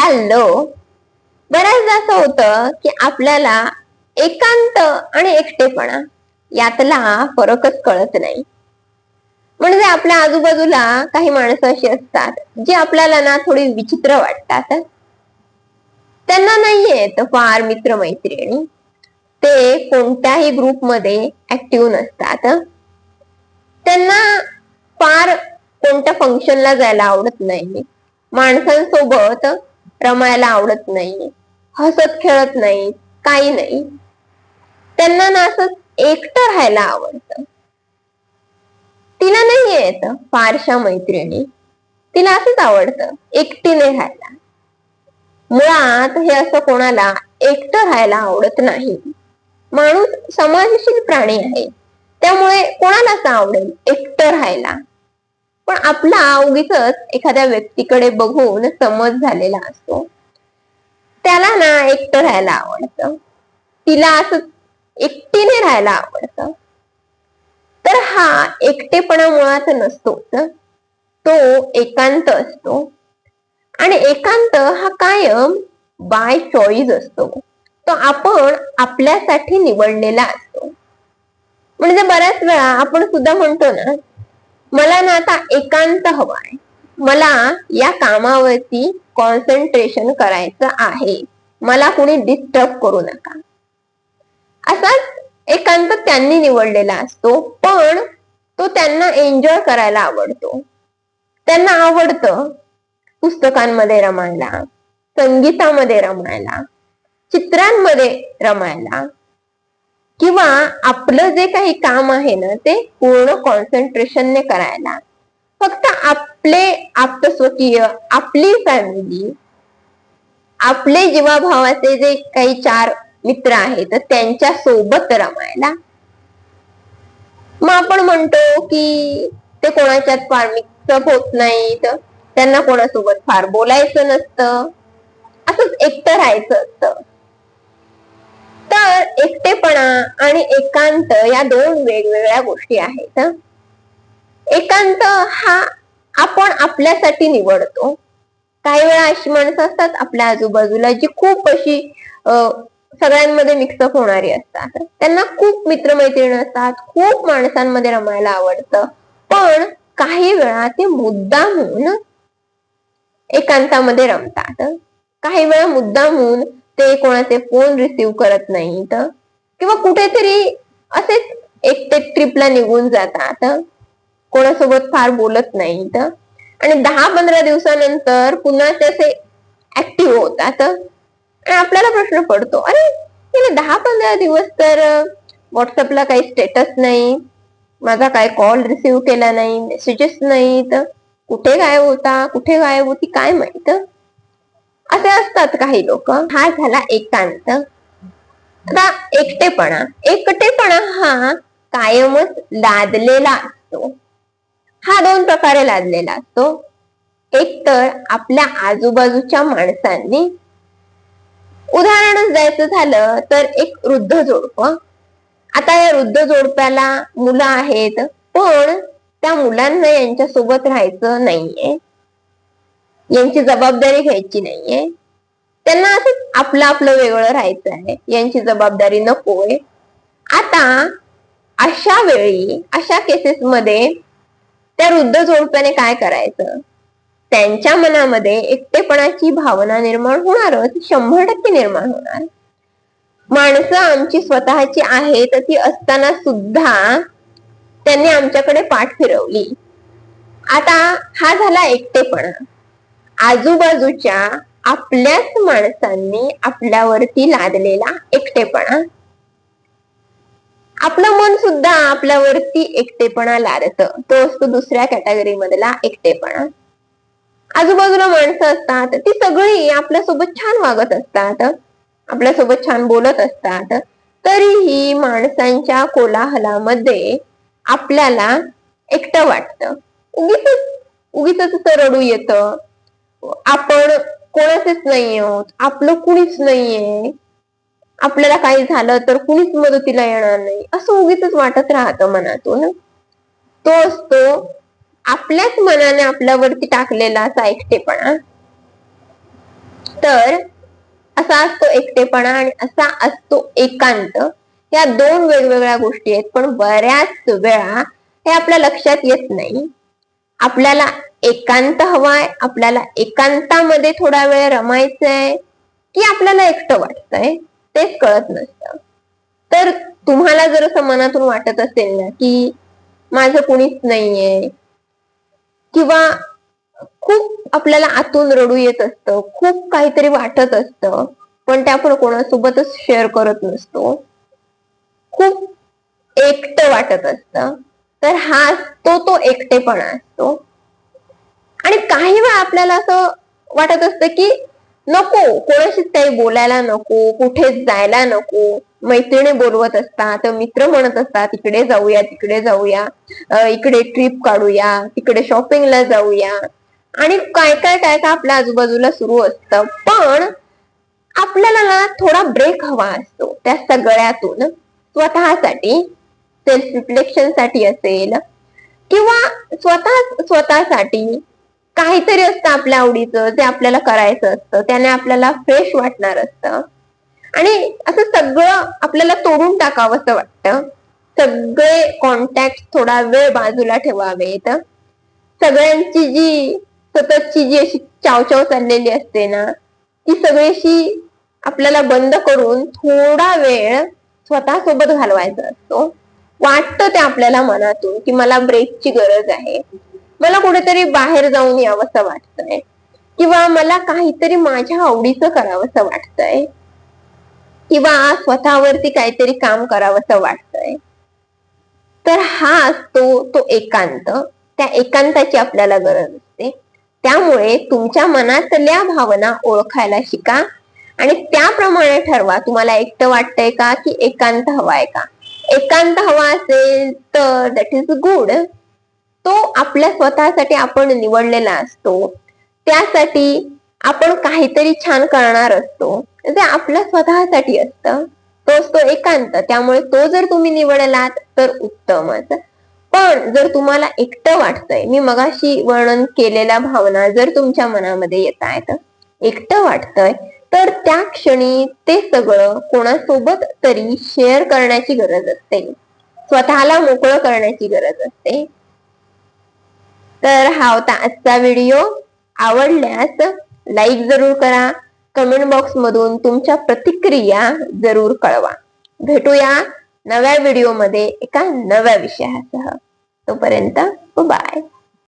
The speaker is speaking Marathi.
हॅलो. बऱ्याचदा असं होतं की आपल्याला एकांत आणि एकटेपणा यातला फरकच कळत नाही. म्हणजे आपल्या आजूबाजूला काही माणसं अशी असतात जी आपल्याला ना थोडी विचित्र वाटतात. त्यांना नाहीयेत फार मित्रमैत्रिणी, ते कोणत्याही ग्रुपमध्ये ऍक्टिव्ह नसतात. त्यांना फार कोणत्या फंक्शनला जायला आवडत नाही, माणसांसोबत रमायला आवडत नाही, हसत खेळत नाही, काही नाही. त्यांना ना असं एकटं राहायला आवडतं. तिला नाही येत फारशा मैत्रिणी, तिला असंच आवडतं एकटीने राहायला. मुळात हे असं कोणाला एकटं राहायला आवडत नाही. माणूस समाजशील प्राणी आहे, त्यामुळे कोणालाच आवडेल एकटं राहायला. पण आपला उगीच एखाद्या व्यक्तीकडे बघून समज झालेला असतो. त्याला ना एकटं राहायला आवडतं, तिला असं एकटीने राहायला आवडतं. तर हा एकटेपणा मुळात नसतोच, तो एकांत असतो. आणि एकांत हा कायम बाय चॉईस असतो, तो आपण आपल्यासाठी निवडलेला असतो. म्हणजे बऱ्याच वेळा आपण सुद्धा म्हणतो ना, मला ना आता एकांत हवाय, मला या कामावरती कॉन्सन्ट्रेशन करायचं आहे, मला कुणी डिस्टर्ब करू नका. असाच एकांत त्यांनी निवडलेला असतो, पण तो त्यांना एन्जॉय करायला आवडतो. त्यांना आवडतं पुस्तकांमध्ये रमायला, संगीतामध्ये रमायला, चित्रांमध्ये रमायला, किंवा आपलं जे काही काम आहे ना ते पूर्ण कॉन्सन्ट्रेशनने करायला. फक्त आपले आप्तस्वकीय, आपली फॅमिली, आपले जीवाभावाचे जे काही 4 मित्र आहेत त्यांच्या सोबत रमायला. मग आपण म्हणतो की ते कोणाच्यात फार मिक्सअप होत नाहीत, त्यांना कोणासोबत फार बोलायचं नसतं, असंच एकटं राहायचं असतं. तर एकटेपणा आणि एकांत या 2 वेगवेगळ्या गोष्टी आहेत. एकांत हा आपण आपल्यासाठी निवडतो. काही वेळा अशी माणसं असतात आपल्या आजूबाजूला जी खूप अशी सगळ्यांमध्ये मिक्सअप होणारी असतात. त्यांना खूप मित्रमैत्रिणी असतात, खूप माणसांमध्ये रमायला आवडतं, पण काही वेळा ते मुद्दामून एकांतामध्ये रमतात. काही वेळा मुद्दामून ते कोणाचे फोन रिसीव्ह करत नाहीत, किंवा कुठेतरी असेच एकटे ट्रिपला निघून जातात, कोणासोबत फार बोलत नाहीत, आणि 10-15 दिवसानंतर पुन्हा ते असे ऍक्टिव्ह होतात. आणि आपल्याला प्रश्न पडतो, अरे गेले 10-15 दिवस तर व्हॉट्सअपला काही स्टेटस नाही, माझा काय कॉल रिसीव्ह केला नाही, मेसेजेस नाहीत, कुठे गायब होता, कुठे गायब होती काय माहित. असे असतात काही लोक. हा झाला एकांत. आता एकटेपणा हा कायमच लादलेला असतो. हा 2 प्रकारे लादलेला असतो. एक तर आपल्या आजूबाजूच्या माणसांनी. उदाहरणच द्यायचं झालं तर एक वृद्ध जोडपं. आता या वृद्ध जोडप्याला मुलं आहेत, पण त्या मुलांना यांच्यासोबत राहायचं नाहीये, यांची जबाबदारी घ्यायची नाहीये, त्यांना असंच आपलं आपलं वेगळं राहायचं आहे, यांची जबाबदारी नकोय. आता अशा वेळी, अशा केसेसमध्ये त्या वृद्ध जोडप्याने काय करायचं? त्यांच्या मनामध्ये एकटेपणाची भावना निर्माण होणारच, 100% निर्माण होणार. माणसं आमची स्वतःची आहेत ती असताना सुद्धा त्यांनी आमच्याकडे पाठ फिरवली. आता हा झाला एकटेपणा. आजूबाजूच्या आपल्याच माणसांनी आपल्यावरती लादलेला एकटेपणा. आपलं मन सुद्धा आपल्यावरती एकटेपणा लादतं, तो असतो दुसऱ्या कॅटेगरी मधला एकटेपणा. आजूबाजूला माणसं असतात, ती सगळी आपल्यासोबत छान वागत असतात, आपल्यासोबत छान बोलत असतात, तरीही माणसांच्या कोलाहलामध्ये आपल्याला एकटं वाटतं. उगीच रडू येतं, आपण कोणाचेच नाही आहोत, आपलं कुणीच नाहीये, आपल्याला काही झालं तर कुणीच मदतीला येणार नाही, असं उगीच वाटत राहतं मनातून. तो असतो आपल्याच मनाने आपल्यावरती टाकलेला असा एकटेपणा. तर असा असतो एकटेपणा आणि असा असतो एकांत. या दोन वेगवेगळ्या गोष्टी आहेत, पण बऱ्याच वेळा हे आपल्या लक्षात येत नाही. आपल्याला एकांत हवाय, आपल्याला एकांतामध्ये थोडा वेळ रमायचंय, की आपल्याला एकटं वाटतंय तेच कळत नसतं. तर तुम्हाला जर असं मनातून वाटत असेल ना की माझं कुणीच नाहीये, किंवा खूप आपल्याला आतून रडू येत असतं, खूप काहीतरी वाटत असतं, पण ते आपण कोणासोबतच शेअर करत नसतो, खूप एकटं वाटत असतं, तर हा तो एकटेपणा असतो. आणि काही वेळा आपल्याला असं वाटत असतं की नको, कोणाशीच काही बोलायला नको, कुठेच जायला नको. मैत्रिणी बोलवत असतात, मित्र म्हणत असतात इकडे जाऊया तिकडे जाऊया, इकडे ट्रिप काढूया, तिकडे शॉपिंगला जाऊया, आणि काय काय काय काय आपल्या आजूबाजूला सुरू असतं. पण आपल्याला ना थोडा ब्रेक हवा असतो त्या सगळ्यातून, स्वतःसाठी, सेल्फ रिफ्लेक्शन साठी असेल, किंवा स्वतःसाठी काहीतरी असतं आपल्या आवडीचं जे आपल्याला करायचं असतं, त्याने आपल्याला फ्रेश वाटणार असतं. आणि असं सगळं आपल्याला तोडून टाकावंसं वाटतं. सगळे कॉन्टॅक्ट थोडा वेळ बाजूला ठेवावेत. सगळ्यांची जी सततची जी अशी चावचाव चाललेली असते ना, ती सगळीशी आपल्याला बंद करून थोडा वेळ स्वतःसोबत घालवायचा असतो. वाटतं ते आपल्याला मनातून की मला ब्रेकची गरज आहे, मला कुठेतरी बाहेर जाऊन यावंसं वाटतंय, किंवा मला काहीतरी माझ्या आवडीचं करावंसं वाटतंय, किंवा स्वतःवरती काहीतरी काम करावंसं वाटतंय. तर हा असतो तो एकांत. त्या एकांताची आपल्याला गरज असते. त्यामुळे तुमच्या मनातल्या भावना ओळखायला शिका आणि त्याप्रमाणे ठरवा, तुम्हाला एकटं वाटतंय का की एकांत हवाय का. एकांत हवा असेल तर दॅट इज गुड. तो आपल्या स्वतःसाठी आपण निवडलेला असतो, त्यासाठी आपण काहीतरी छान करणार असतो, ते आपल्या स्वतःसाठी असतं. तो असतो एकांत. त्यामुळे तो जर तुम्ही निवडलात तर उत्तमच. पण जर तुम्हाला एकटं वाटतंय, मी मगाशी वर्णन केलेल्या भावना जर तुमच्या मनामध्ये येत आहेत, एकटं वाटतंय, तर त्या क्षणी ते सगळं कोणासोबत तरी शेअर करण्याची गरज असते, स्वतःला मोकळं करण्याची गरज असते. तर हा होता आजचा व्हिडिओ. आवडल्यास लाईक जरूर करा, कमेंट बॉक्स मधून तुमच्या प्रतिक्रिया जरूर कळवा. भेटूया नव्या व्हिडिओमध्ये एका नव्या विषयासह. तोपर्यंत बाय.